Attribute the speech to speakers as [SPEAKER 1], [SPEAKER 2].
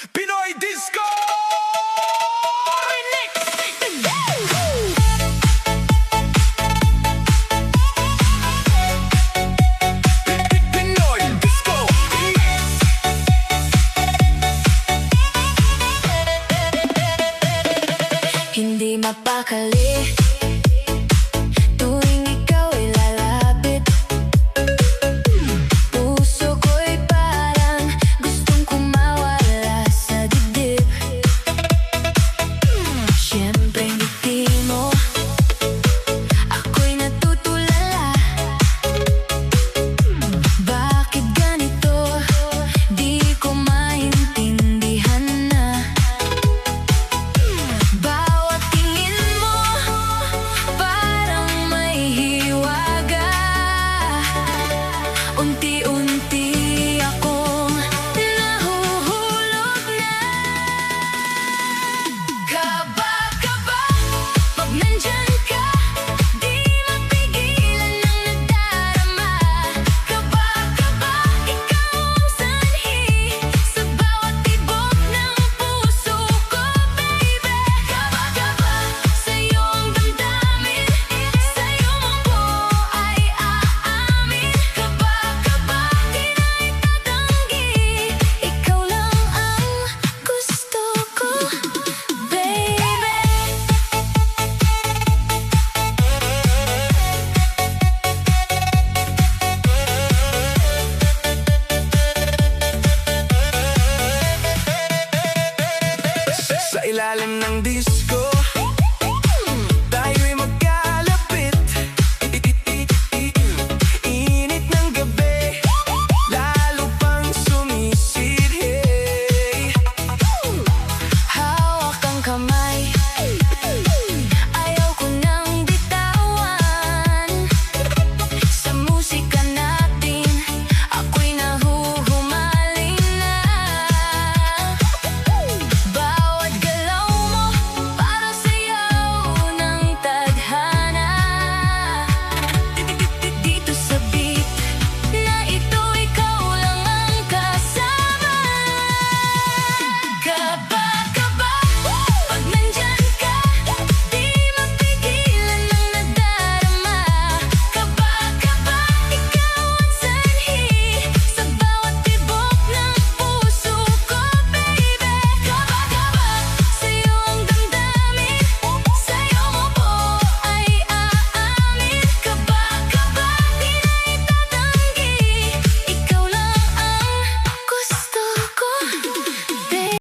[SPEAKER 1] Pinoy Disco Remix! Pinoy Disco Remix!
[SPEAKER 2] Hindi mapakali tuwing ikaw ay lalapit. Puso ko'y parang gustong kumawala sa dibdib. Siyempre ngiti mo, ako'y natutulala. Bakit ganito? Di ko maintindihan na. Bawat tingin mo, parang may hiwaga. Unti-unti akong nahuhulog na. Kaba-kaba, pag nandyan ka, di mapigilan ang nadarama. Kaba-kaba, ikaw ang sanhi sa bawat tibok ng puso ko, baby. Kaba-kaba, sa'yo ang damdamin, sa'yo ang buo ay aamin. Kaba-kaba, di na itatanggi, ikaw lang ang gusto ko, baby.
[SPEAKER 1] Sa ilalim ng disco